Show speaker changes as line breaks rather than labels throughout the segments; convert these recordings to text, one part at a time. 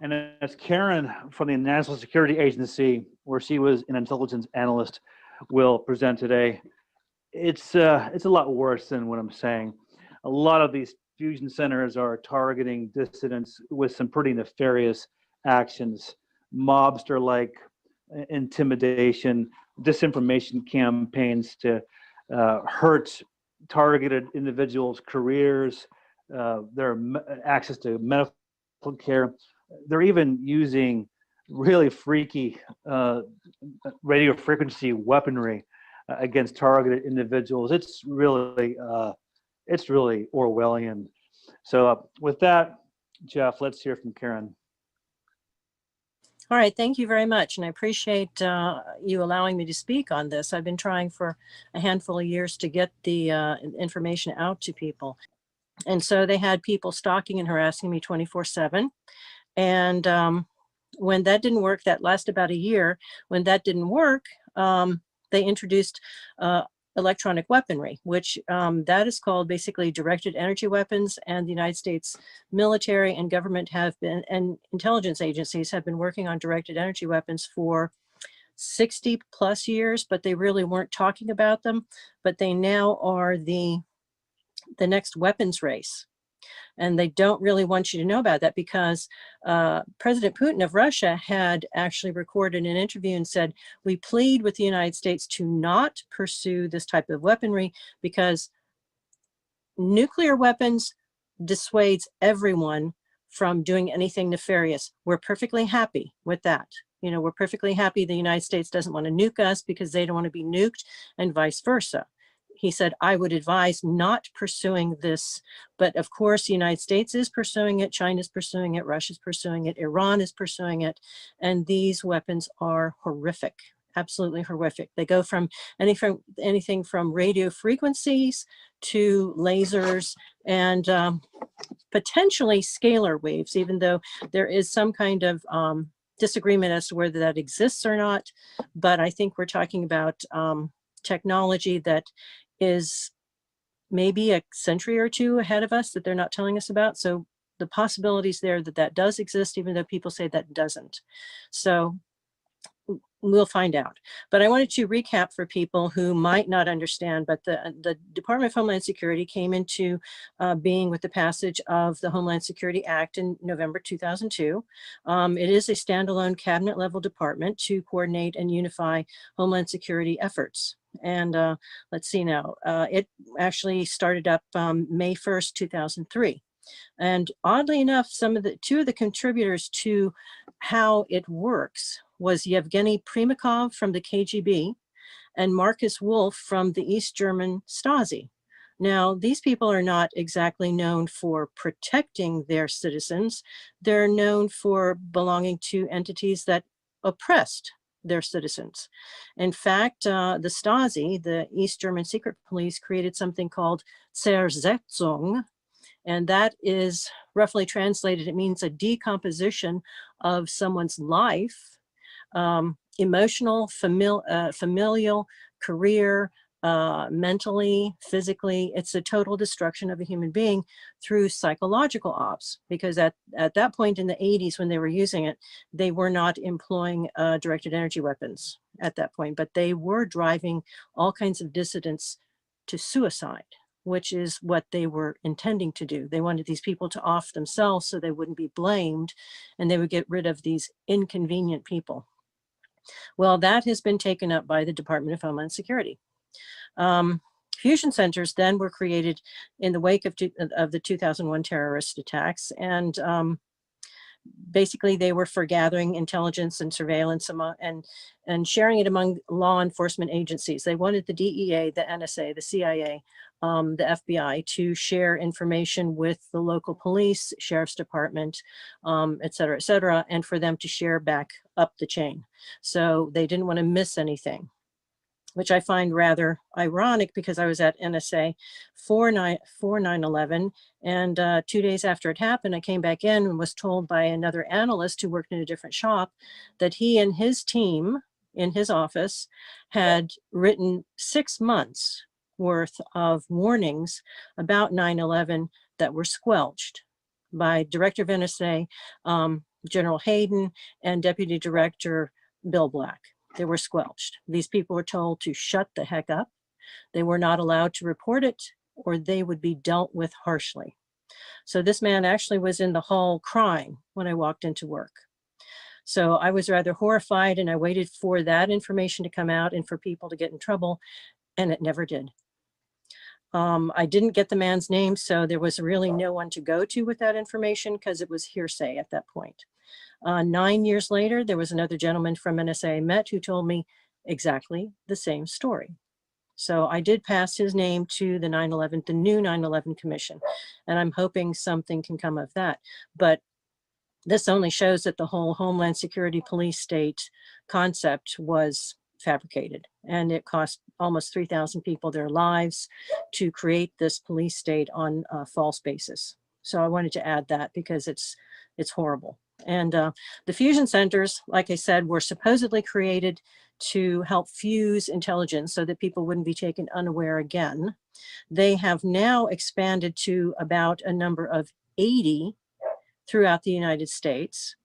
And as Karen from the National Security Agency, where she was an intelligence analyst, will present today, it's a lot worse than what I'm saying. A lot of these fusion centers are targeting dissidents with some pretty nefarious actions, mobster-like intimidation, disinformation campaigns to hurt targeted individuals' careers, their access to medical care. They're even using really freaky radio frequency weaponry against targeted individuals. It's really Orwellian. So with that, Jeff, let's hear from Karen.
All right, thank you very much. And I appreciate you allowing me to speak on this. I've been trying for a handful of years to get the information out to people. And so they had people stalking and harassing me 24/7. And when that didn't work, that lasted about a year. When that didn't work, they introduced electronic weaponry, which that is called basically directed energy weapons. And the United States military and government have been, and intelligence agencies have been working on directed energy weapons for 60 plus years, but they really weren't talking about them. But they now are the next weapons race. And they don't really want you to know about that because President Putin of Russia had actually recorded an interview and said, we plead with the United States to not pursue this type of weaponry because nuclear weapons dissuades everyone from doing anything nefarious. We're perfectly happy with that. You know, we're perfectly happy the United States doesn't want to nuke us because they don't want to be nuked and vice versa. He said, I would advise not pursuing this, but of course, the United States is pursuing it, China's pursuing it, Russia's pursuing it, Iran is pursuing it, and these weapons are horrific, absolutely horrific. They go from anything from radio frequencies to lasers and potentially scalar waves, even though there is some kind of disagreement as to whether that exists or not. But I think we're talking about technology that is maybe a century or two ahead of us that they're not telling us about. So the possibilities there that does exist, even though people say that doesn't. So we'll find out. But I wanted to recap for people who might not understand, but the Department of Homeland Security came into being with the passage of the Homeland Security Act in November 2002. It is a standalone cabinet level department to coordinate and unify Homeland Security efforts. And let's see now, it actually started up May 1st, 2003. And oddly enough, two of the contributors to how it works was Yevgeny Primakov from the KGB and Marcus Wolf from the East German Stasi. Now, these people are not exactly known for protecting their citizens. They're known for belonging to entities that oppressed their citizens. In fact, the Stasi, the East German secret police, created something called Zersetzung, and that is roughly translated, it means a decomposition of someone's life, emotional, familial, career, mentally, physically. It's a total destruction of a human being through psychological ops, because at that point in the 80s when they were using it, they were not employing directed energy weapons at that point, but they were driving all kinds of dissidents to suicide, which is what they were intending to do. They wanted these people to off themselves so they wouldn't be blamed and they would get rid of these inconvenient people. Well, that has been taken up by the Department of Homeland Security. Fusion centers then were created in the wake of the 2001 terrorist attacks, and basically they were for gathering intelligence and surveillance and sharing it among law enforcement agencies. They wanted the DEA, the NSA, the CIA, the FBI to share information with the local police, sheriff's department, et cetera, and for them to share back up the chain. So they didn't want to miss anything, which I find rather ironic because I was at NSA for 9/11, and 2 days after it happened, I came back in and was told by another analyst who worked in a different shop that he and his team in his office had written 6 months worth of warnings about 9/11 that were squelched by Director of NSA, General Hayden and Deputy Director Bill Black. They were squelched. These people were told to shut the heck up. They were not allowed to report it, or they would be dealt with harshly. So this man actually was in the hall crying when I walked into work. So I was rather horrified, and I waited for that information to come out and for people to get in trouble, and it never did. I didn't get the man's name, so there was really no one to go to with that information because it was hearsay at that point. 9 years later, there was another gentleman from NSA I met who told me exactly the same story. So I did pass his name to the new 9/11 Commission, and I'm hoping something can come of that. But this only shows that the whole Homeland Security police state concept was fabricated, and it cost almost 3,000 people their lives to create this police state on a false basis. So I wanted to add that because it's horrible. And the fusion centers, like I said, were supposedly created to help fuse intelligence so that people wouldn't be taken unaware again. They have now expanded to about a number of 80 throughout the United States.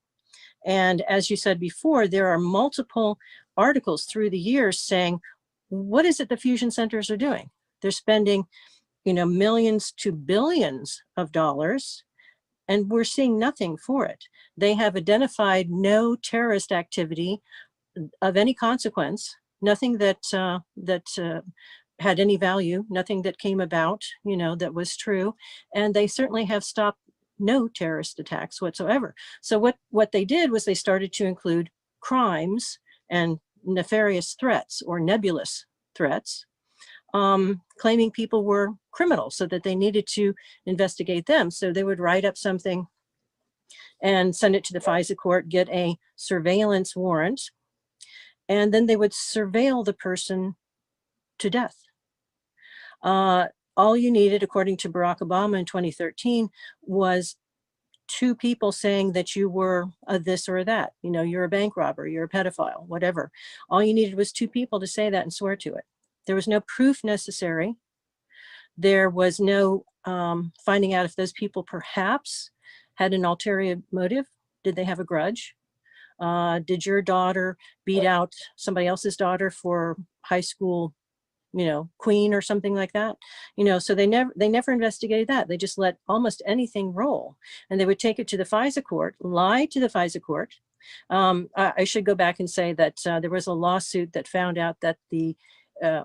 And as you said before, there are multiple articles through the years saying, what is it the fusion centers are doing? They're spending, millions to billions of dollars, and we're seeing nothing for it. They have identified no terrorist activity of any consequence, nothing that had any value, nothing that came about, that was true. And they certainly have stopped no terrorist attacks whatsoever. So what they did was they started to include crimes and nefarious threats or nebulous threats, claiming people were criminals so that they needed to investigate them. So they would write up something and send it to the FISA court, get a surveillance warrant, and then they would surveil the person to death. All you needed, according to Barack Obama in 2013, was 2 people saying that you were a this or that. You're a bank robber, you're a pedophile, whatever. All you needed was 2 people to say that and swear to it. There was no proof necessary. There was no finding out if those people perhaps had an ulterior motive. Did they have a grudge? Did your daughter beat out somebody else's daughter for high school, queen or something like that? So they never investigated that. They just let almost anything roll, and they would take it to the FISA court, lie to the FISA court. I should go back and say that there was a lawsuit that found out that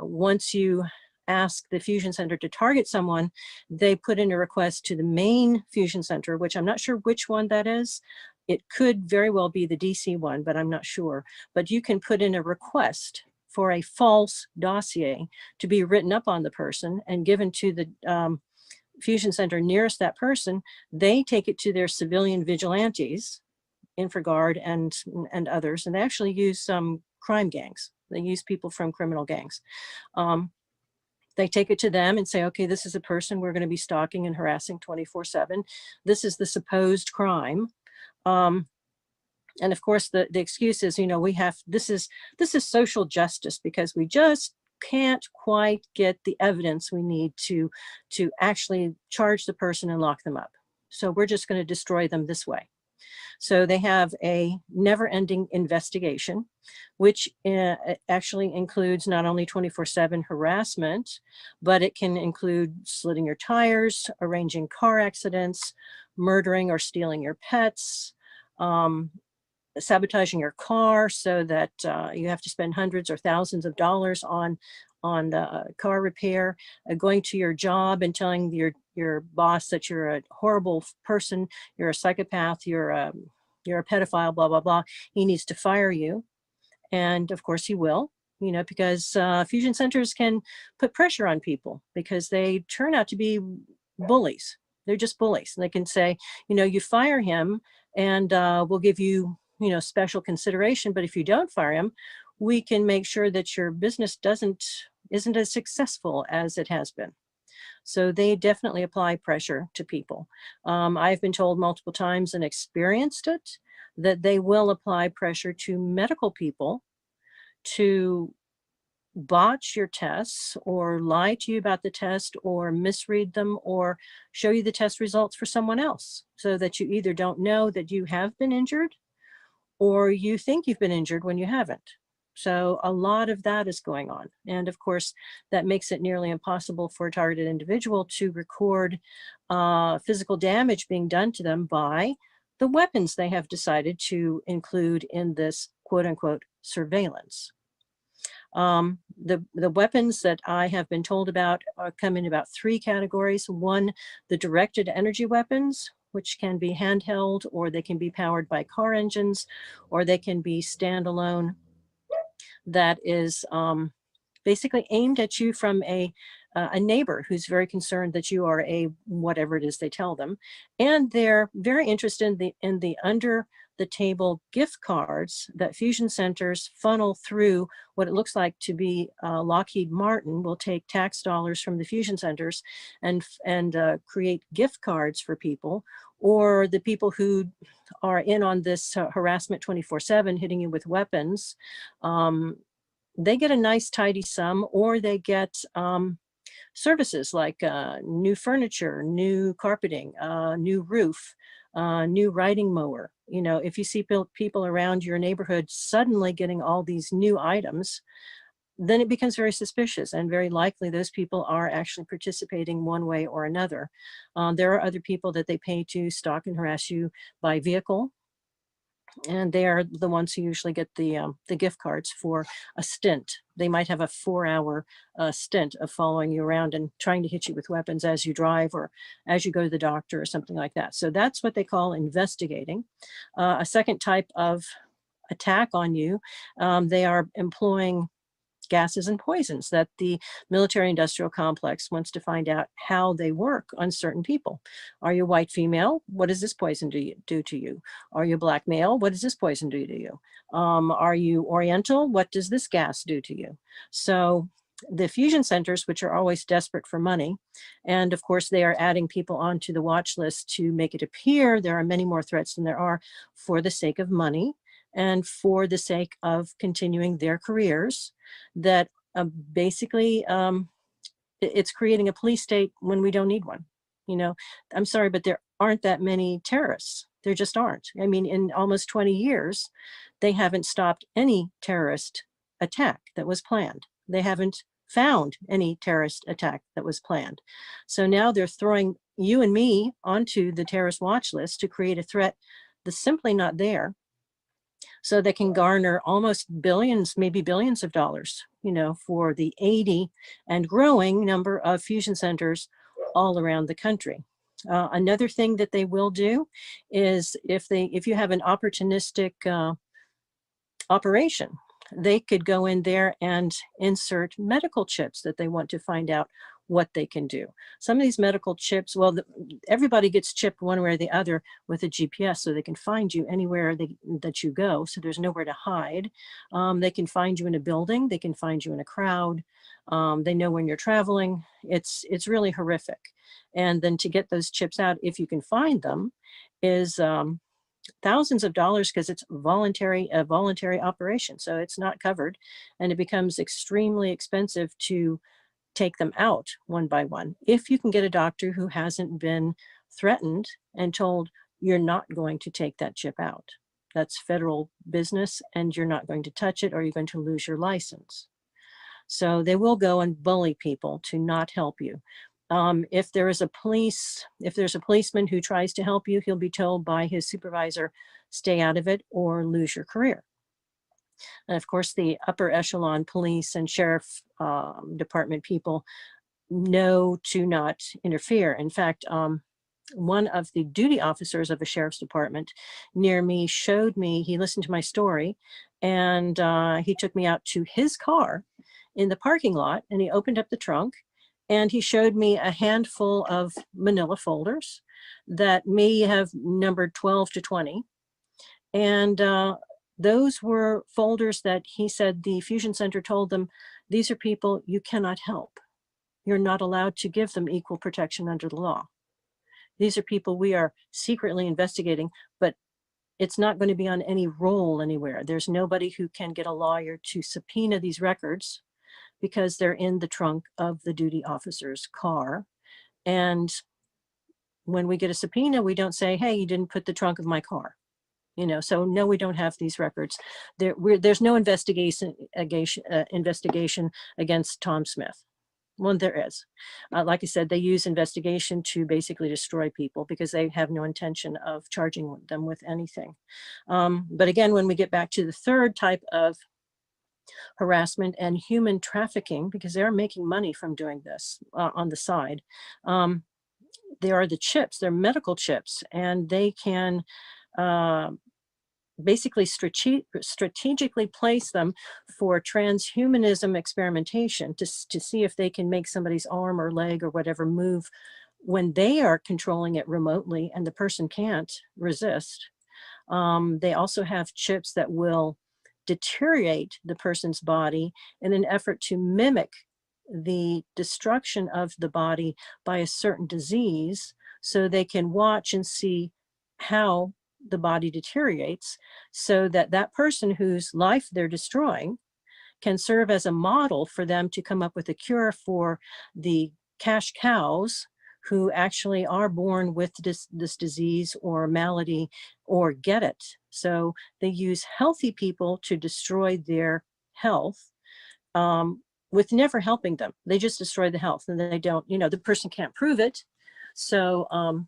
once you ask the fusion center to target someone, they put in a request to the main fusion center, which I'm not sure which one that is. It could very well be the DC one, but I'm not sure. But you can put in a request for a false dossier to be written up on the person and given to the fusion center nearest that person. They take it to their civilian vigilantes, InfraGard and others, and they actually use some crime gangs. They use people from criminal gangs. They take it to them and say, okay, this is a person we're going to be stalking and harassing 24/7. This is the supposed crime. And of course, the excuse is, this is social justice because we just can't quite get the evidence we need to actually charge the person and lock them up. So we're just going to destroy them this way. So they have a never-ending investigation, which actually includes not only 24/7 harassment, but it can include slitting your tires, arranging car accidents, murdering or stealing your pets, sabotaging your car so that you have to spend hundreds or thousands of dollars on car repair, going to your job and telling your boss that you're a horrible person, you're a psychopath, you're a pedophile, blah, blah, blah. He needs to fire you. And of course he will, because fusion centers can put pressure on people because they turn out to be bullies. They're just bullies. And they can say, you fire him and we'll give you, special consideration. But if you don't fire him, we can make sure that your business isn't as successful as it has been. So they definitely apply pressure to people. I've been told multiple times and experienced it that they will apply pressure to medical people to botch your tests or lie to you about the test or misread them or show you the test results for someone else, so that you either don't know that you have been injured or you think you've been injured when you haven't. So a lot of that is going on. And of course, that makes it nearly impossible for a targeted individual to record physical damage being done to them by the weapons they have decided to include in this quote unquote surveillance. The weapons that I have been told about come in about 3 categories. One, the directed energy weapons, which can be handheld, or they can be powered by car engines, or they can be standalone. That is basically aimed at you from a neighbor who's very concerned that you are a whatever it is they tell them, and they're very interested in the under the table gift cards that fusion centers funnel through what it looks like to be Lockheed Martin will take tax dollars from the fusion centers and create gift cards for people, or the people who are in on this harassment 24/7, hitting you with weapons. They get a nice tidy sum, or they get services like new furniture, new carpeting, new roof, new riding mower. You know, if you see people around your neighborhood suddenly getting all these new items, then it becomes very suspicious, and very likely those people are actually participating one way or another. There are other people that they pay to stalk and harass you by vehicle, and they are the ones who usually get the gift cards for a stint. They might have a 4-hour stint of following you around and trying to hit you with weapons as you drive or as you go to the doctor or something like that. So that's what they call investigating. A second type of attack on you, they are employing gases and poisons that the military industrial complex wants to find out how they work on certain people. Are you a white female? What does this poison do to you? Are you a black male? What does this poison do to you? Are you Oriental? What does this gas do to you? So the fusion centers, which are always desperate for money, and of course they are adding people onto the watch list to make it appear there are many more threats than there are, for the sake of money and for the sake of continuing their careers, that basically it's creating a police state when we don't need one. You know, I'm sorry, but there aren't that many terrorists. There just aren't. I mean, in almost 20 years, they haven't stopped any terrorist attack that was planned. They haven't found any terrorist attack that was planned. So now they're throwing you and me onto the terrorist watch list to create a threat that's simply not there, so they can garner almost billions, maybe billions of dollars, you know, for the 80 and growing number of fusion centers all around the country. Another thing that they will do is if you have an opportunistic operation, they could go in there and insert medical chips that they want to find out what they can do. Some of these medical chips, well, everybody gets chipped one way or the other with a GPS, so they can find you anywhere that you go, so there's nowhere to hide. They can find you in a building, they can find you in a crowd, they know when you're traveling. It's really horrific. And then to get those chips out, if you can find them, is thousands of dollars, because it's a voluntary operation, so it's not covered, and it becomes extremely expensive to take them out one by one. If you can get a doctor who hasn't been threatened and told you're not going to take that chip out, that's federal business and you're not going to touch it or you're going to lose your license. So they will go and bully people to not help you. If there's a policeman who tries to help you, he'll be told by his supervisor, stay out of it or lose your career. And of course, the upper echelon police and sheriff department people know to not interfere. In fact, one of the duty officers of a sheriff's department near me showed me, he listened to my story, and he took me out to his car in the parking lot, and he opened up the trunk, and he showed me a handful of manila folders that may have numbered 12 to 20. And those were folders that he said the fusion center told them, these are people you cannot help. You're not allowed to give them equal protection under the law. These are people we are secretly investigating, but it's not going to be on any roll anywhere. There's nobody who can get a lawyer to subpoena these records because they're in the trunk of the duty officer's car. And when we get a subpoena, we don't say, hey, you didn't put the trunk of my car. So no, we don't have these records. There's no investigation against Tom Smith. Well, there is. Like I said, they use investigation to basically destroy people because they have no intention of charging them with anything. But again, when we get back to the third type of harassment and human trafficking, because they're making money from doing this on the side, there are the chips, they're medical chips, and they can basically strategically place them for transhumanism experimentation to see if they can make somebody's arm or leg or whatever move when they are controlling it remotely and the person can't resist. They also have chips that will deteriorate the person's body in an effort to mimic the destruction of the body by a certain disease, so they can watch and see how the body deteriorates, so that that person whose life they're destroying can serve as a model for them to come up with a cure for the cash cows who actually are born with this disease or malady or get it. So they use healthy people to destroy their health, with never helping them. They just destroy the health, and they don't, the person can't prove it. So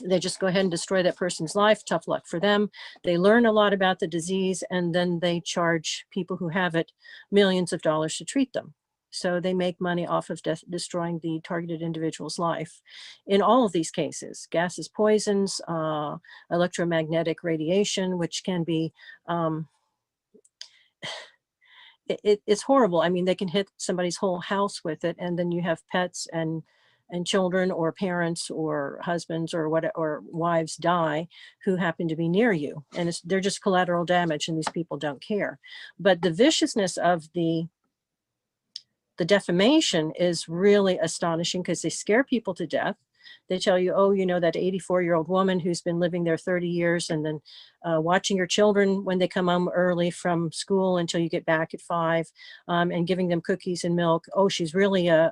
they just go ahead and destroy that person's life. Tough luck for them. They learn a lot about the disease, and then they charge people who have it millions of dollars to treat them. So they make money off of destroying the targeted individual's life. In all of these cases, gases, poisons, electromagnetic radiation, which can be, it's horrible. I mean, they can hit somebody's whole house with it, and then you have pets and children or parents or husbands or wives die who happen to be near you, and they're just collateral damage, and these people don't care. But the viciousness of the defamation is really astonishing, because they scare people to death. They tell you, oh, that 84-year-old woman who's been living there 30 years and then watching your children when they come home early from school until you get back at 5, and giving them cookies and milk. Oh, she's really a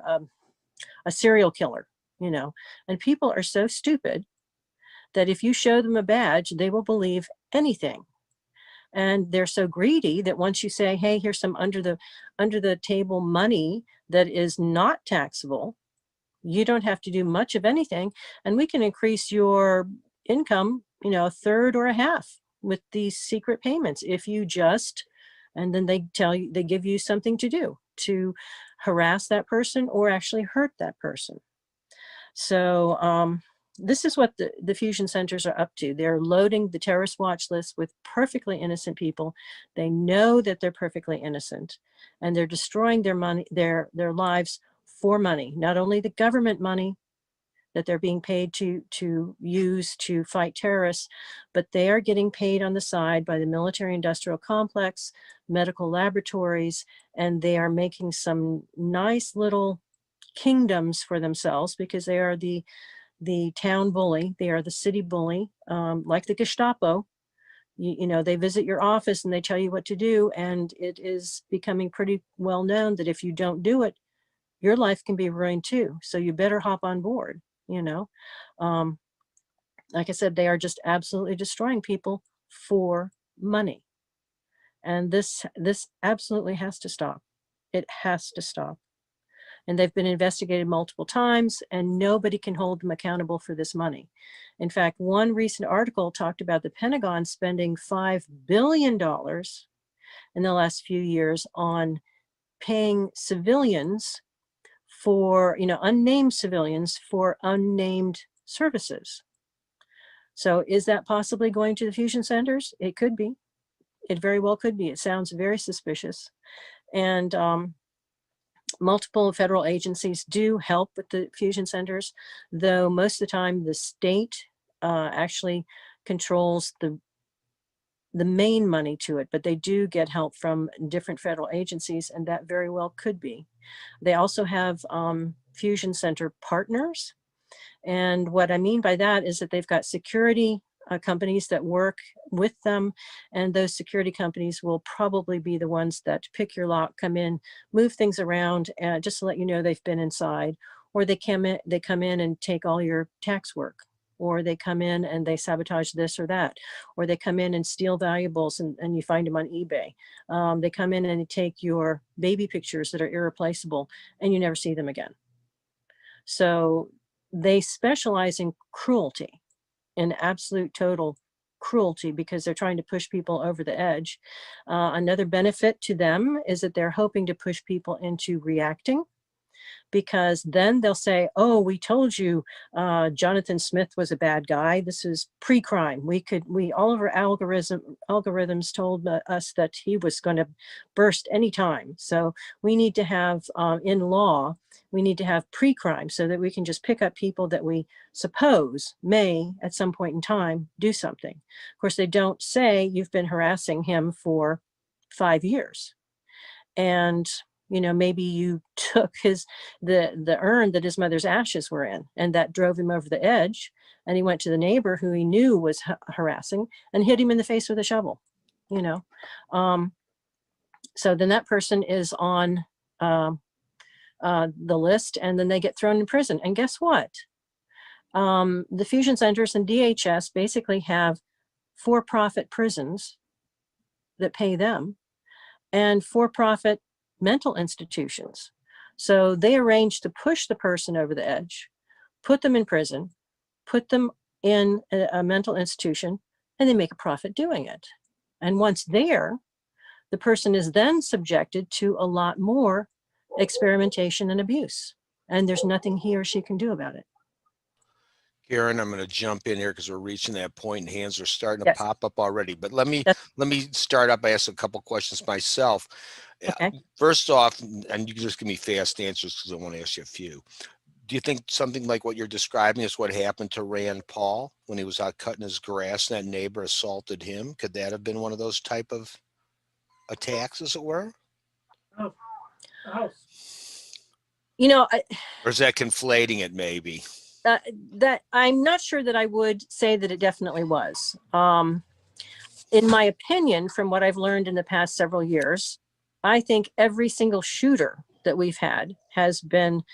serial killer, and people are so stupid that if you show them a badge, they will believe anything. And they're so greedy that once you say, hey, here's some under the table money that is not taxable, you don't have to do much of anything, and we can increase your income, a third or a half with these secret payments if you just, and then they give you something to do to harass that person or actually hurt that person. So this is what the fusion centers are up to. They're loading the terrorist watch list with perfectly innocent people. They know that they're perfectly innocent, and they're destroying their money, their lives for money. Not only the government money that they're being paid to use to fight terrorists, but they are getting paid on the side by the military-industrial complex, medical laboratories, and they are making some nice little kingdoms for themselves, because they are the town bully. They are the city bully, like the Gestapo. They visit your office and they tell you what to do, and it is becoming pretty well known that if you don't do it, your life can be ruined too. So you better hop on board. Like I said, they are just absolutely destroying people for money, and this absolutely has to stop. It has to stop. And they've been investigated multiple times, and nobody can hold them accountable for this money. In fact, one recent article talked about the Pentagon spending $5 billion in the last few years on paying civilians for, unnamed civilians for unnamed services. So is that possibly going to the fusion centers? It could be. It very well could be. It sounds very suspicious. And multiple federal agencies do help with the fusion centers, though most of the time the state actually controls the main money to it, but they do get help from different federal agencies, and that very well could be. They also have fusion center partners, and what I mean by that is that they've got security companies that work with them, and those security companies will probably be the ones that pick your lock, come in, move things around, just to let you know they've been inside, or they come in and take all your tax work, or they come in and they sabotage this or that, or they come in and steal valuables and you find them on eBay. They come in and they take your baby pictures that are irreplaceable and you never see them again. So they specialize in cruelty, in absolute total cruelty, because they're trying to push people over the edge. Another benefit to them is that they're hoping to push people into reacting, because then they'll say, oh, we told you Jonathan Smith was a bad guy. This is pre-crime. All of our algorithms told us that he was going to burst anytime. So we need to have, in law, we need to have pre-crime so that we can just pick up people that we suppose may at some point in time do something. Of course, they don't say you've been harassing him for 5 years. And maybe you took the urn that his mother's ashes were in, and that drove him over the edge. And he went to the neighbor who he knew was harassing and hit him in the face with a shovel, So then that person is on the list, and then they get thrown in prison. And guess what? The fusion centers and DHS basically have for-profit prisons that pay them and for-profit mental institutions. So they arrange to push the person over the edge, put them in prison, put them in a mental institution, and they make a profit doing it. And once there, the person is then subjected to a lot more experimentation and abuse. And there's nothing he or she can do about it.
Karen, I'm going to jump in here because we're reaching that point and hands are starting to pop up already. But let me start up by asking a couple questions myself.
Okay.
First off, and you can just give me fast answers because I want to ask you a few. Do you think something like what you're describing is what happened to Rand Paul when he was out cutting his grass and that neighbor assaulted him? Could that have been one of those type of attacks, as it were?
Oh.
Or is that conflating it maybe?
That I'm not sure that I would say that it definitely was. In my opinion, from what I've learned in the past several years, I think every single shooter that we've had has been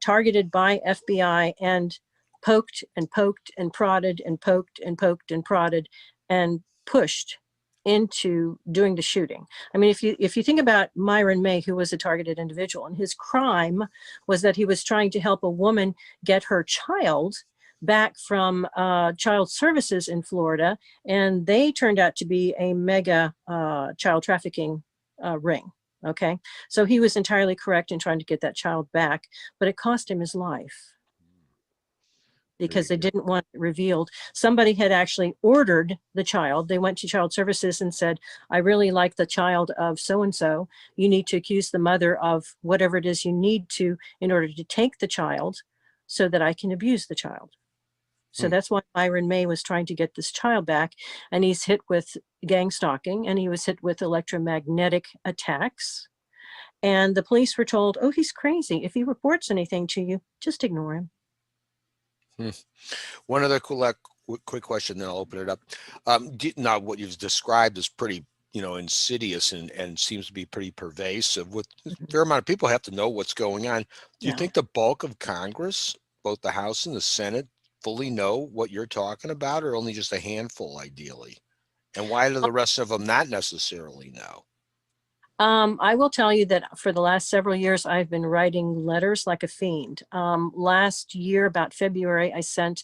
targeted by FBI and poked and poked and prodded and poked and poked and prodded and pushed into doing the shooting. I mean, if you think about Myron May, who was a targeted individual, and his crime was that he was trying to help a woman get her child back from child services in Florida, and they turned out to be a mega child trafficking ring. Okay, so he was entirely correct in trying to get that child back, but it cost him his life because they didn't want it revealed. Somebody had actually ordered the child. They went to child services and said, I really like the child of so-and-so. You need to accuse the mother of whatever it is you need to in order to take the child so that I can abuse the child. So that's why Myron May was trying to get this child back. And he's hit with gang stalking, and he was hit with electromagnetic attacks. And the police were told, oh, he's crazy. If he reports anything to you, just ignore him.
One other quick question, then I'll open it up. Now, what you've described is pretty, insidious and seems to be pretty pervasive. With a fair amount of people have to know what's going on. Do you think the bulk of Congress, both the House and the Senate, fully know what you're talking about, or only just a handful, ideally? And why do the rest of them not necessarily know?
I will tell you that for the last several years, I've been writing letters like a fiend. Last year, about February, I sent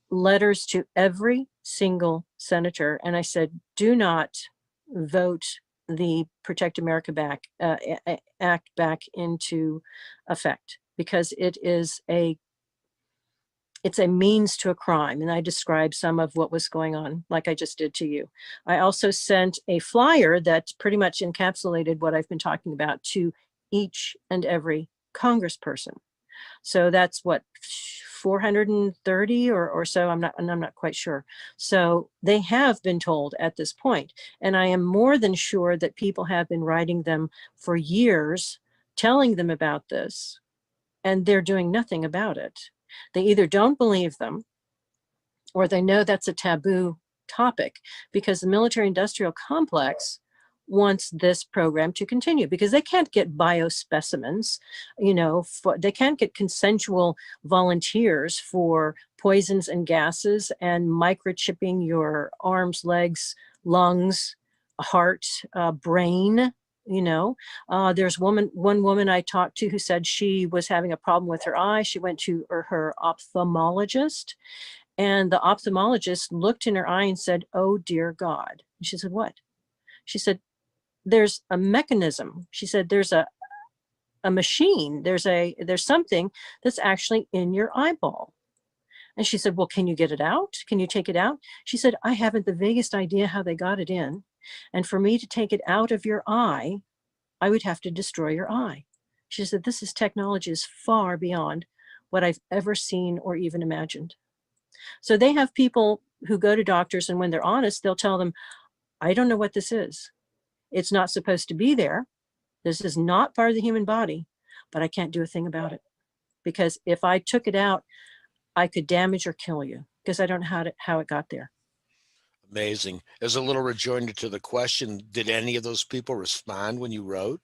letters to every single senator, and I said, do not vote the Protect America Act back into effect, because it's a means to a crime. And I described some of what was going on, like I just did to you. I also sent a flyer that pretty much encapsulated what I've been talking about to each and every congressperson. So that's what, 430 or so, I'm not quite sure. So they have been told at this point. And I am more than sure that people have been writing them for years, telling them about this, and they're doing nothing about it. They either don't believe them, or they know that's a taboo topic, because the military industrial complex wants this program to continue, because they can't get biospecimens, they can't get consensual volunteers for poisons and gases and microchipping your arms, legs, lungs, heart, brain. There's one woman I talked to who said she was having a problem with her eye. She went to her ophthalmologist, and the ophthalmologist looked in her eye and said, "Oh dear God." And she said, "What?" She said, "There's a mechanism." She said, "There's a machine. There's something that's actually in your eyeball." And she said, "Well, can you get it out? Can you take it out?" She said, "I haven't the vaguest idea how they got it in. And for me to take it out of your eye, I would have to destroy your eye." She said, "This is technology is far beyond what I've ever seen or even imagined." So they have people who go to doctors, and when they're honest, they'll tell them, "I don't know what this is. It's not supposed to be there. This is not part of the human body, but I can't do a thing about it. Because if I took it out, I could damage or kill you, because I don't know how it got there."
Amazing. As a little rejoinder to the question, did any of those people respond when you wrote?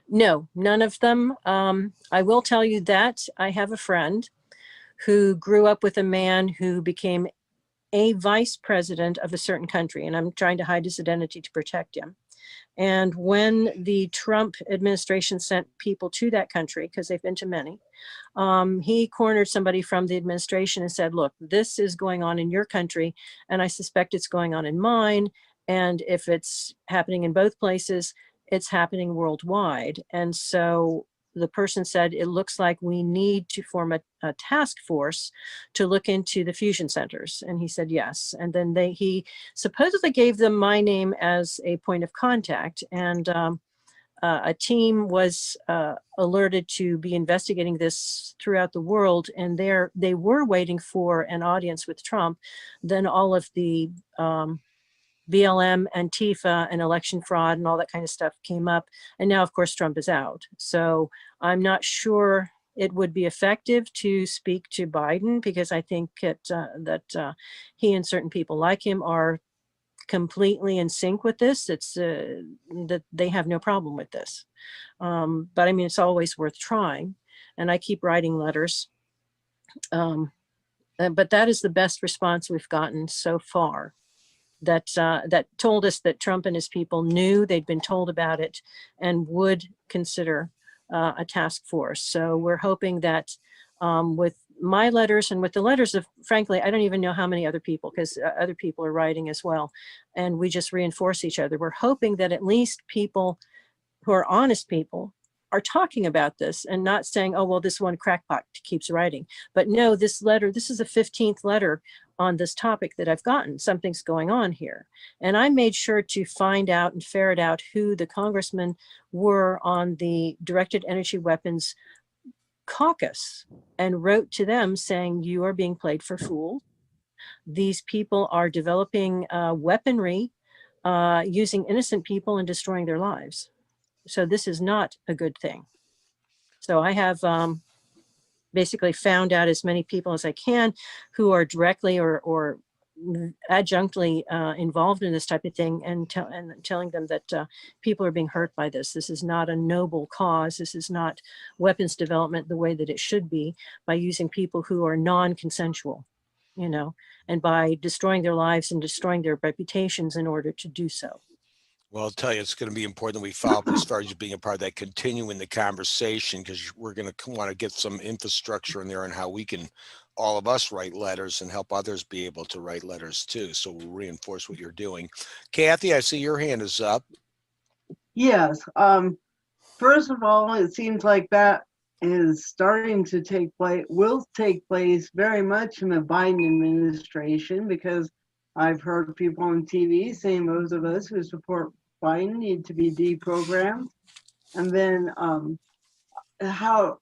No, none of them. I will tell you that I have a friend who grew up with a man who became a vice president of a certain country, and I'm trying to hide his identity to protect him. And when the Trump administration sent people to that country, because they've been to many, he cornered somebody from the administration and said, "Look, this is going on in your country, and I suspect it's going on in mine. And if it's happening in both places, it's happening worldwide." And so the person said, "It looks like we need to form a task force to look into the fusion centers." And he said, "Yes." And then he supposedly gave them my name as a point of contact. And a team was alerted to be investigating this throughout the world. And they were waiting for an audience with Trump. Then all of the BLM, Antifa, and election fraud and all that kind of stuff came up. And now, of course, Trump is out. So I'm not sure it would be effective to speak to Biden, because I think that he and certain people like him are completely in sync with this. It's that they have no problem with this. But I mean, it's always worth trying. And I keep writing letters. But that is the best response we've gotten so far. That told us that Trump and his people knew, they'd been told about it, and would consider a task force. So we're hoping that with my letters and with the letters of, frankly, I don't even know how many other people, because other people are writing as well, and we just reinforce each other. We're hoping that at least people who are honest people are talking about this and not saying, "Oh, well, this one crackpot keeps writing." But no, this is the 15th letter on this topic that I've gotten. Something's going on here. And I made sure to find out and ferret out who the congressmen were on the directed energy weapons caucus, and wrote to them saying, "You are being played for fools. These people are developing weaponry using innocent people and destroying their lives. So this is not a good thing." So I have basically found out as many people as I can who are directly or adjunctly involved in this type of thing, and telling them that people are being hurt by this. This is not a noble cause. This is not weapons development the way that it should be, by using people who are non-consensual, and by destroying their lives and destroying their reputations in order to do so.
Well, I'll tell you, it's going to be important that we follow up as far as being a part of that, continuing the conversation, because we're going to want to get some infrastructure in there on how we can, all of us, write letters and help others be able to write letters too. So we'll reinforce what you're doing. Kathy, I see your hand is up.
Yes. First of all, it seems like that is starting to will take place very much in the Biden administration, because I've heard people on TV saying those of us who support Biden need to be deprogrammed. And then how,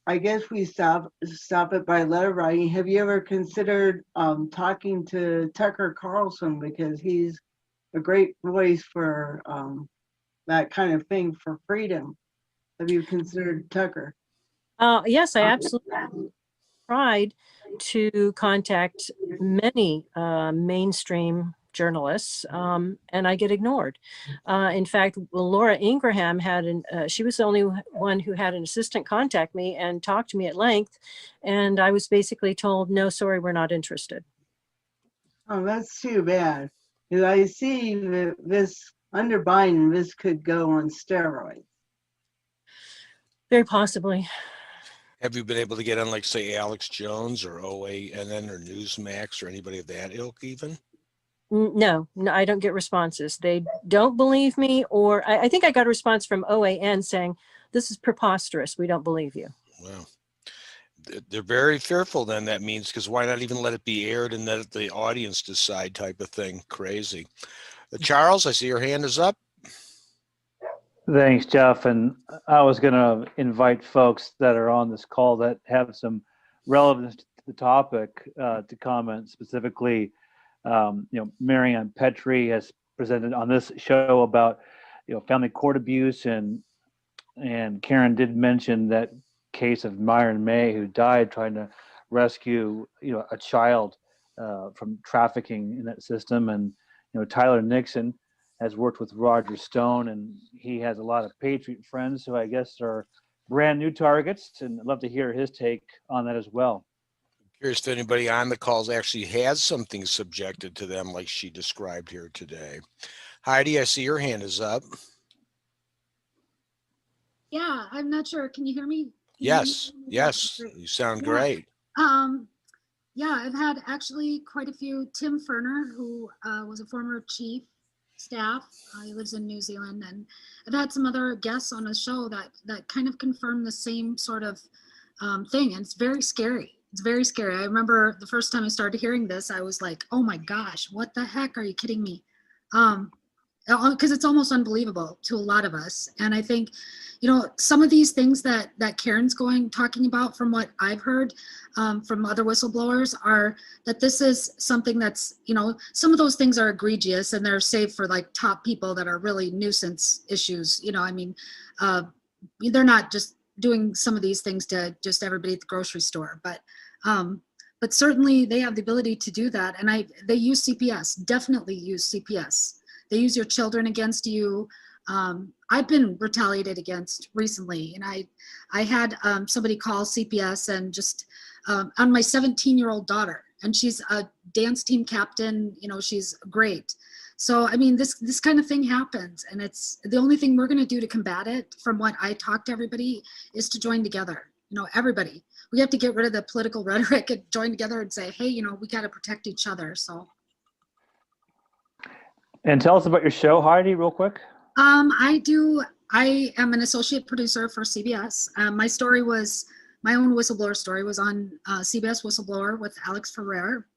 I guess we stop it by letter writing. Have you ever considered talking to Tucker Carlson, because he's a great voice for that kind of thing, for freedom? Have you considered Tucker?
Yes, I tried to contact many mainstream journalists, and I get ignored. In fact, Laura Ingraham she was the only one who had an assistant contact me and talk to me at length. And I was basically told, no, sorry, we're not interested.
Oh, that's too bad. 'Cause I see that this under Biden, this could go on steroids.
Very possibly.
Have you been able to get on, like, say, Alex Jones or OANN or Newsmax or anybody of that ilk even?
No, I don't get responses. They don't believe me, or I think I got a response from OAN saying, this is preposterous. We don't believe you.
Well, they're very fearful then, that means, because why not even let it be aired and let the audience decide type of thing? Crazy. Charles, I see your hand is up.
Thanks, Jeff. And I was going to invite folks that are on this call that have some relevance to the topic to comment specifically. Marianne Petrie has presented on this show about, family court abuse, and Karen did mention that case of Myron May, who died trying to rescue, a child from trafficking in that system. And, Tyler Nixon has worked with Roger Stone, and he has a lot of Patriot friends who I guess are brand new targets, and I'd love to hear his take on that as well.
Curious if anybody on the calls actually has something subjected to them like she described here today. Heidi, I see your hand is up.
Yeah, I'm not sure. Can you hear me?
Yes, yes, you sound great.
Yeah, I've had actually quite a few. Tim Ferner, who was a former chief staff, he lives in New Zealand, and I've had some other guests on a show that kind of confirm the same sort of thing, and it's very scary. It's very scary. I remember the first time I started hearing this, I was like, oh my gosh, what the heck? Are you kidding me? Because it's almost unbelievable to a lot of us. And I think, some of these things that Karen's talking about, from what I've heard from other whistleblowers, are that this is something that's, some of those things are egregious and they're saved for like top people that are really nuisance issues. They're not just doing some of these things to just everybody at the grocery store, but certainly they have the ability to do that. And they use CPS, definitely use CPS. They use your children against you. I've been retaliated against recently, and I had somebody call CPS and just on my 17-year-old daughter, and she's a dance team captain. She's great. So I mean, this kind of thing happens, and it's the only thing we're going to do to combat it. From what I talk to everybody, is to join together. Everybody. We have to get rid of the political rhetoric and join together and say, hey, we got to protect each other. So.
And tell us about your show, Heidi, real quick.
I am an associate producer for CBS. My own whistleblower story was on CBS Whistleblower with Alex Ferrer,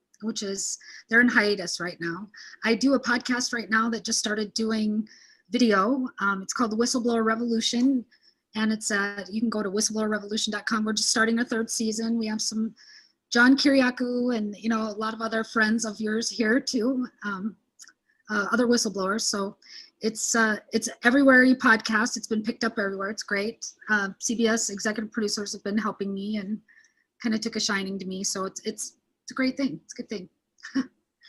they're in hiatus right now. I do a podcast right now that just started doing video. It's called The Whistleblower Revolution, and you can go to whistleblowerrevolution.com. We're just starting our 3rd season. We have some John Kiriakou and, a lot of other friends of yours here too. Other whistleblowers. So it's everywhere you podcast. It's been picked up everywhere. It's great. CBS executive producers have been helping me and kind of took a shining to me. So it's a great thing. It's a good thing.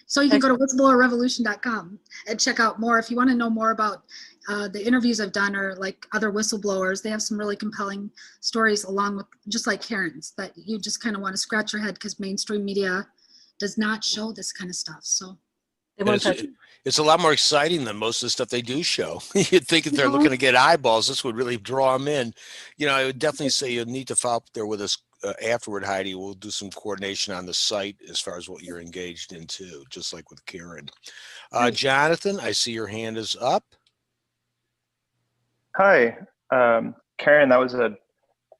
So you can go to whistleblowerrevolution.com and check out more. If you want to know more about the interviews I've done, or like other whistleblowers, they have some really compelling stories, along with just like Karen's, that you just kind of want to scratch your head, because mainstream media does not show this kind of stuff. So
it's a lot more exciting than most of the stuff they do show. You'd think if they're looking to get eyeballs, this would really draw them in. I would definitely say you need to follow up there with us afterward, Heidi. We'll do some coordination on the site as far as what you're engaged in too, just like with Karen. Jonathan, I see your hand is up.
Hi, Karen, that was a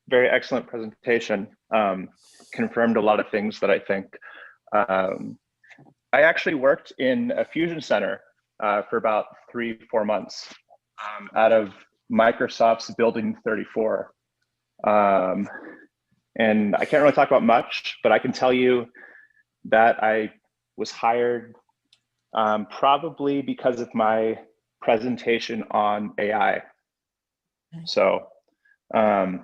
very excellent presentation. Confirmed a lot of things that I think. I actually worked in a fusion center for about 3-4 months out of Microsoft's Building 34. And I can't really talk about much, but I can tell you that I was hired probably because of my presentation on AI. So, and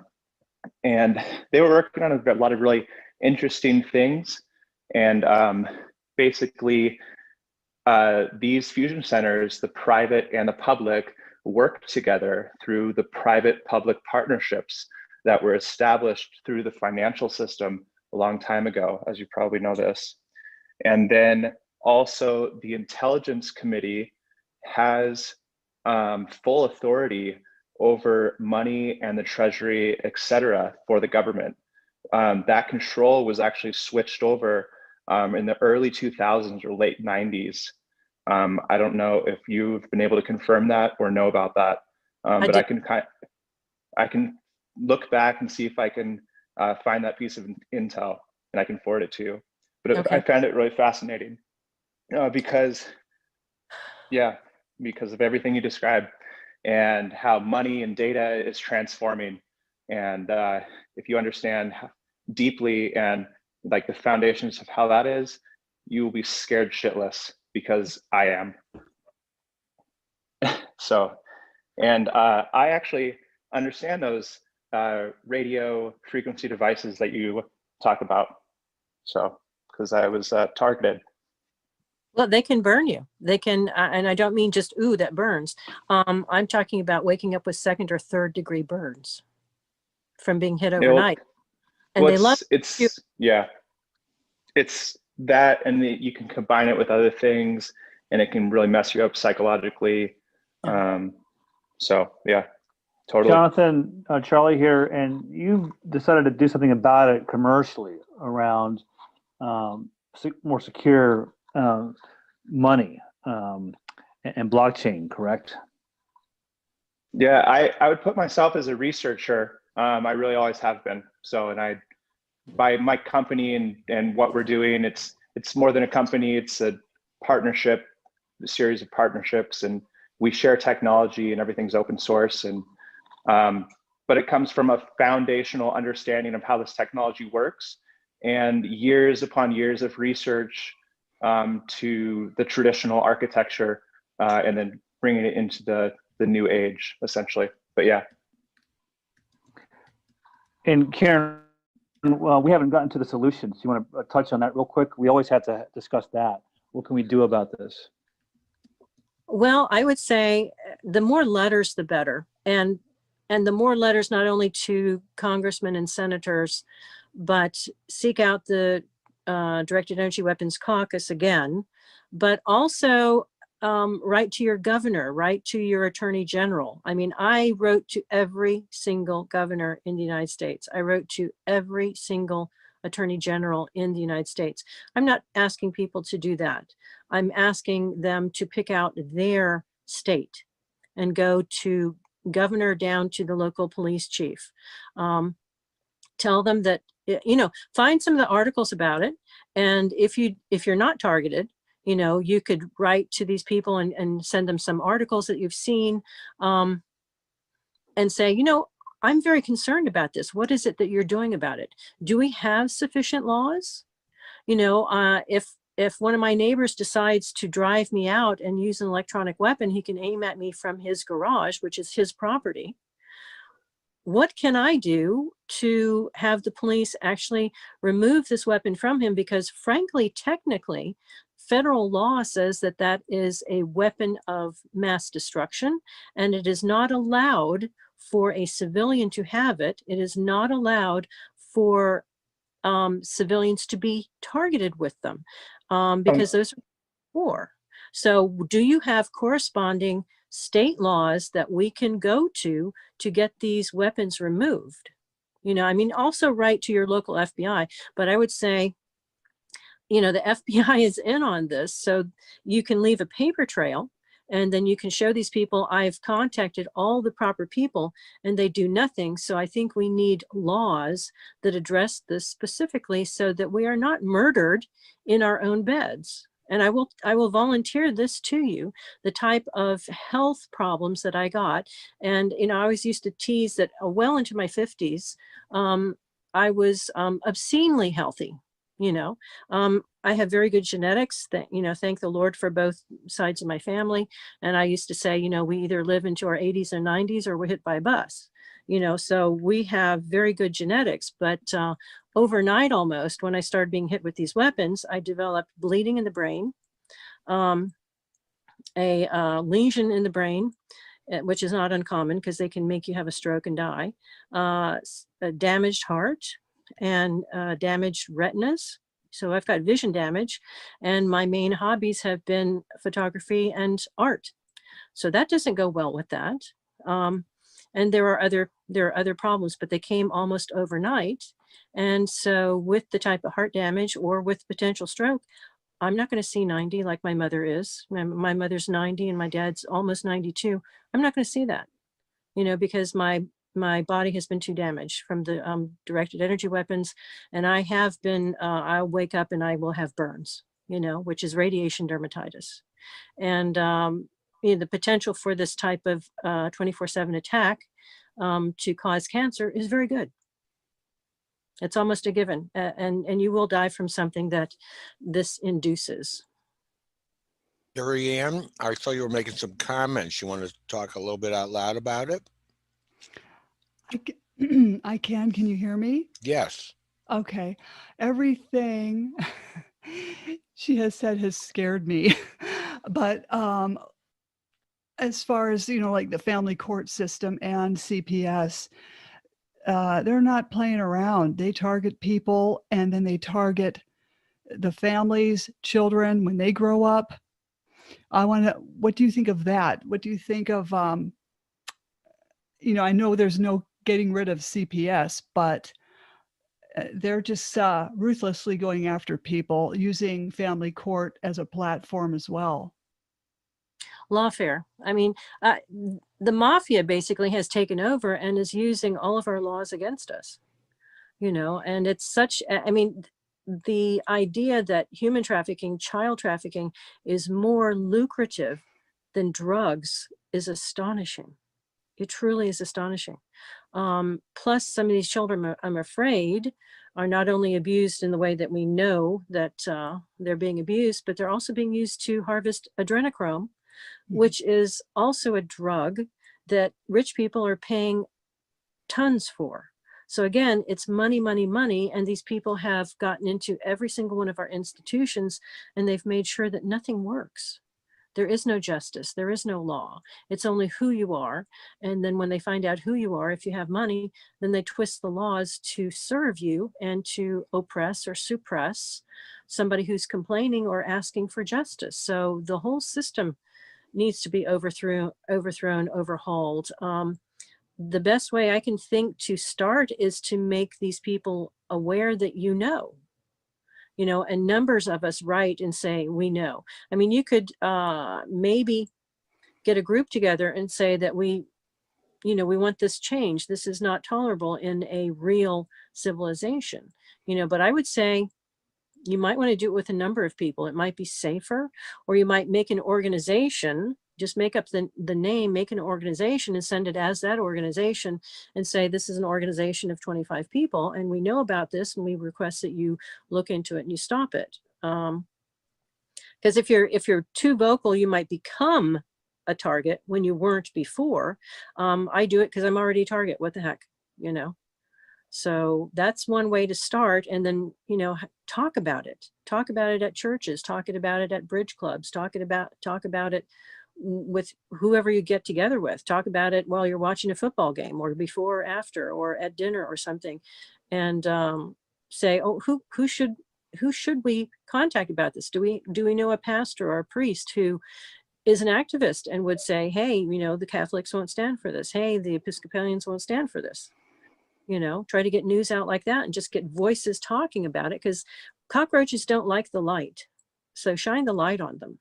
they were working on a lot of really interesting things. And basically, these fusion centers, the private and the public, work together through the private-public partnerships that were established through the financial system a long time ago, as you probably know this. And then also the Intelligence Committee has full authority over money and the Treasury, et cetera, for the government. That control was actually switched over in the early 2000s or late 90s. I don't know if you've been able to confirm that or know about that, but I can look back and see if I can find that piece of intel, and I can forward it to you. But
Okay.
I found it really fascinating because of everything you described and how money and data is transforming. And if you understand deeply and like the foundations of how that is, you will be scared shitless, because I am. So, and I actually understand those radio frequency devices that you talk about. So, because I was targeted.
Well, they can burn you. They can, and I don't mean just, ooh, that burns. I'm talking about waking up with 2nd or 3rd degree burns from being hit overnight. And they love you.
Yeah, it's that, and you can combine it with other things, and it can really mess you up psychologically. So yeah, totally.
Jonathan, Charlie here, and you decided to do something about it commercially around more secure money and blockchain, correct?
Yeah, I would put myself as a researcher. I really always have been. So, and by my company and what we're doing, it's more than a company. It's a partnership, a series of partnerships, and we share technology, and everything's open source. And but it comes from a foundational understanding of how this technology works, and years upon years of research to the traditional architecture, and then bringing it into the new age, essentially. But yeah.
And Karen, well, we haven't gotten to the solutions. You want to touch on that real quick? We always have to discuss that. What can we do about this?
Well, I would say the more letters, the better. And the more letters, not only to congressmen and senators, but seek out the Directed Energy Weapons Caucus again, but also write to your governor, write to your attorney general. I mean, I wrote to every single governor in the United States. I wrote to every single attorney general in the United States. I'm not asking people to do that. I'm asking them to pick out their state and go to governor down to the local police chief. Tell them that, you know, find some of the articles about it. And if you're not targeted, you know, you could write to these people and send them some articles that you've seen, and say, you know, I'm very concerned about this. What is it that you're doing about it? Do we have sufficient laws? You know, if one of my neighbors decides to drive me out and use an electronic weapon, he can aim at me from his garage, which is his property. What can I do to have the police actually remove this weapon from him? Because frankly, technically, federal law says that that is a weapon of mass destruction, and it is not allowed for a civilian to have it. It is not allowed for civilians to be targeted with them, because those are war. So do you have corresponding state laws that we can go to get these weapons removed? You know, I mean, also write to your local FBI, but I would say, you know, the FBI is in on this, so you can leave a paper trail, and then you can show these people, I've contacted all the proper people and they do nothing. So I think we need laws that address this specifically so that we are not murdered in our own beds. And I will volunteer this to you, the type of health problems that I got. And, you know, I always used to tease that well into my 50s, I was obscenely healthy. You know, I have very good genetics, you know, thank the Lord for both sides of my family. And I used to say, you know, we either live into our 80s or 90s or we're hit by a bus. So we have very good genetics, but overnight almost, when I started being hit with these weapons, I developed bleeding in the brain, a lesion in the brain, which is not uncommon because they can make you have a stroke and die, a damaged heart, and damaged retinas. So I've got vision damage, and my main hobbies have been photography and art. So that doesn't go well with that. And there are other problems, but they came almost overnight. And so with the type of heart damage or with potential stroke, I'm not going to see 90 like my mother is. My mother's 90 and my dad's almost 92. I'm not going to see that, because my body has been too damaged from the directed energy weapons. And I have been, I'll wake up and I will have burns, which is radiation dermatitis. And the potential for this type of 24/7 attack to cause cancer is very good. It's almost a given, and you will die from something that this induces.
Carrie Ann, I saw you were making some comments. You want to talk a little bit out loud about it?
I can. Can you hear me?
Yes.
Okay. Everything she has said has scared me. But as far as, like the family court system and CPS, they're not playing around. They target people, and then they target the families, children when they grow up. What do you think of that? What do you think of, I know there's no getting rid of CPS, but they're just ruthlessly going after people, using family court as a platform as well.
Lawfare. I mean, the mafia basically has taken over and is using all of our laws against us, and it's such, the idea that human trafficking, child trafficking is more lucrative than drugs is astonishing. It truly is astonishing. Plus, some of these children, I'm afraid, are not only abused in the way that we know that they're being abused, but they're also being used to harvest adrenochrome, which is also a drug that rich people are paying tons for. So again, it's money, money, money. And these people have gotten into every single one of our institutions, and they've made sure that nothing works. There is no justice. There is no law. It's only who you are. And then when they find out who you are, if you have money, then they twist the laws to serve you and to oppress or suppress somebody who's complaining or asking for justice. So the whole system needs to be overthrown, overhauled. The best way I can think to start is to make these people aware that and numbers of us write and say, we know. I mean, you could maybe get a group together and say that we want this change. This is not tolerable in a real civilization, but I would say you might want to do it with a number of people. It might be safer, or you might make an organization, just make up the name, make an organization and send it as that organization and say, this is an organization of 25 people. And we know about this, and we request that you look into it and you stop it. Because if you're too vocal, you might become a target when you weren't before. I do it because I'm already a target. What the heck, So that's one way to start. And then, talk about it. Talk about it at churches, talk about it at bridge clubs, talk about it with whoever you get together with. Talk about it while you're watching a football game, or before or after, or at dinner or something. And say, oh, who should we contact about this? Do we know a pastor or a priest who is an activist and would say, hey, the Catholics won't stand for this. Hey, the Episcopalians won't stand for this. Try to get news out like that and just get voices talking about it, because cockroaches don't like the light. So shine the light on them.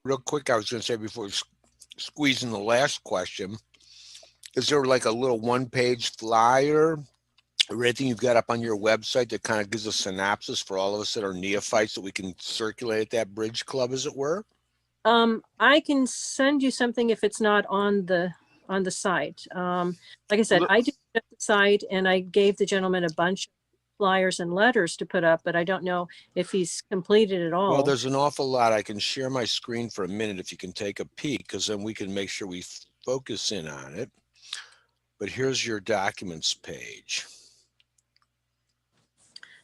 Real quick, I was going to say before squeezing the last question, is there like a little one-page flyer or anything you've got up on your website that kind of gives a synopsis for all of us that are neophytes that we can circulate at that bridge club, as it were?
I can send you something if it's not on the site. Like I said, I did the site, and I gave the gentleman a bunch of flyers and letters to put up, but I don't know if he's completed it all.
Well, there's an awful lot. I can share my screen for a minute if you can take a peek, because then we can make sure we focus in on it. but here's your documents page.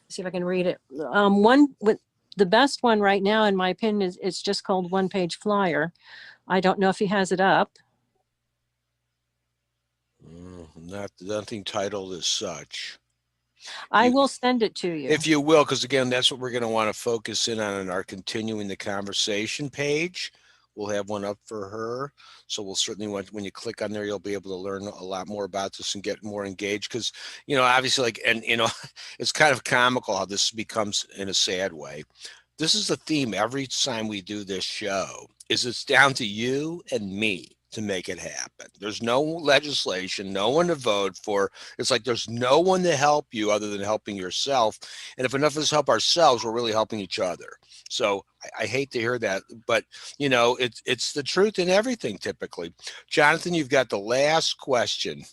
See if I can read it. One with the best one right now, in my opinion, is it's just called One Page Flyer. I don't know if he has it up.
Nothing titled as such.
I will send it to you.
If you will, because again, that's what we're going to want to focus in on in our continuing the conversation page. We'll have one up for her. So we'll certainly want, when you click on there, you'll be able to learn a lot more about this and get more engaged. Because, you know, obviously, like, and, you know, it's kind of comical how this becomes in a sad way. This is the theme every time we do this show, is it's down to you and me to make it happen. There's no legislation, no one to vote for. It's like there's no one to help you other than helping yourself. And if enough of us help ourselves, we're really helping each other. So I hate to hear that, but you know, it's the truth in everything typically. Jonathan, you've got the last question.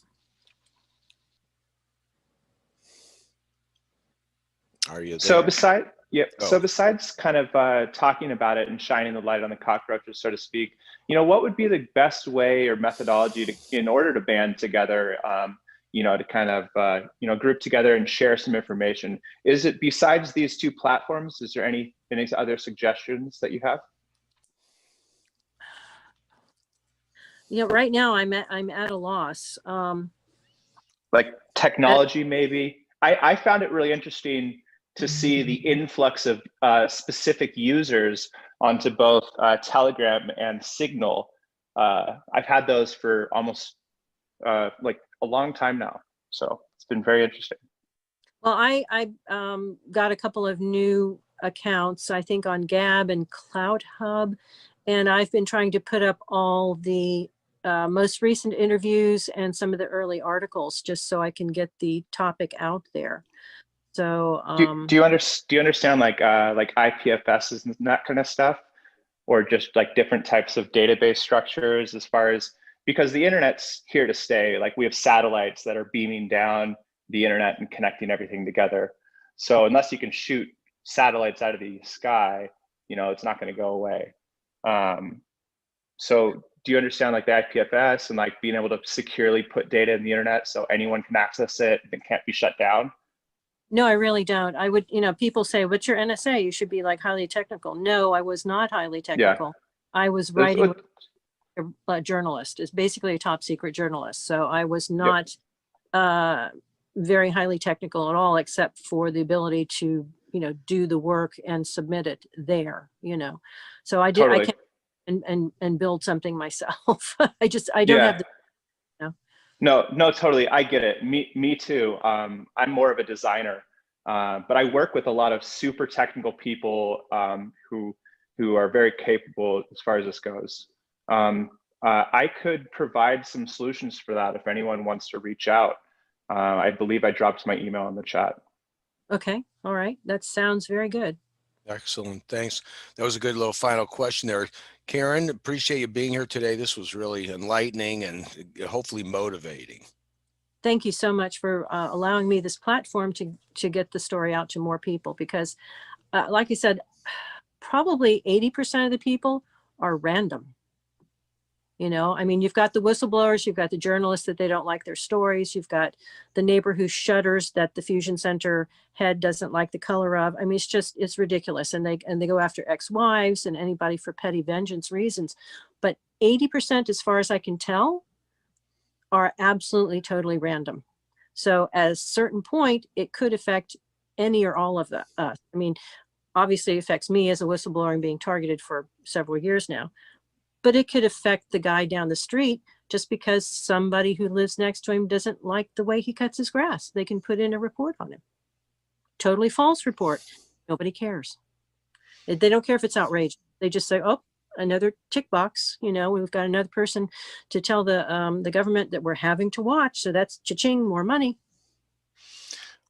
Are you there?
So besides kind of talking about it and shining the light on the cockroaches, so to speak, you know, what would be the best way or methodology in order to band together, you know, to kind of, you know, group together and share some information? Is it, besides these two platforms, is there any other suggestions that you have?
You know, right now I'm at a loss.
Like technology, maybe? I found it really interesting to see the influx of specific users onto both Telegram and Signal. I've had those for almost like a long time now. So it's been very interesting.
Well, I got a couple of new accounts, I think on Gab and Cloud Hub, and I've been trying to put up all the most recent interviews and some of the early articles just so I can get the topic out there. So
do you understand like IPFS and that kind of stuff, or just like different types of database structures, as far as, because the internet's here to stay. Like we have satellites that are beaming down the internet and connecting everything together. So unless you can shoot satellites out of the sky, you know, it's not going to go away. So do you understand like the IPFS and like being able to securely put data in the internet so anyone can access it and it can't be shut down?
no, I really don't. I would, you know, people say, what's your NSA? You should be like highly technical. No, I was not highly technical. Yeah. I was writing a journalist. Is basically a top secret journalist. So I was not very highly technical at all, except for the ability to, you know, do the work and submit it there, you know. So I did, totally. I can't and build something myself. I don't have the, you know.
No, totally. I get it. Me too. I'm more of a designer, but I work with a lot of super technical people who are very capable as far as this goes. I could provide some solutions for that if anyone wants to reach out. I believe I dropped my email in the chat.
Okay. All right. That sounds very good.
Excellent. Thanks. That was a good little final question there. Karen, appreciate you being here today. This was really enlightening and hopefully motivating.
Thank you so much for allowing me this platform to get the story out to more people, because like I said, probably 80% of the people are random. You know, I mean, you've got the whistleblowers, you've got the journalists that they don't like their stories, you've got the neighbor who shudders that the fusion center head doesn't like the color of. I mean, it's ridiculous. And they go after ex-wives and anybody for petty vengeance reasons. But 80%, as far as I can tell, are absolutely totally random. So at a certain point, it could affect any or all of us. I mean, obviously it affects me as a whistleblower and being targeted for several years now. But it could affect the guy down the street just because somebody who lives next to him doesn't like the way he cuts his grass. They can put in a report on him. Totally false report. Nobody cares. They don't care if it's outrageous. They just say, oh, another tick box. You know, we've got another person to tell the government that we're having to watch. So that's cha-ching, more money.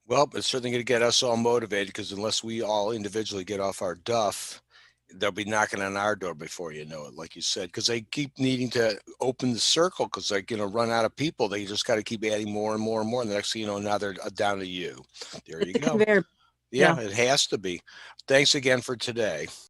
Well, it's certainly going to get us all motivated, because unless we all individually get off our duff, they'll be knocking on our door before you know it, like you said, because they keep needing to open the circle because they're going to run out of people. They just got to keep adding more and more and more. And the next thing you know, now they're down to you. There you go. Yeah, it has to be. Thanks again for today.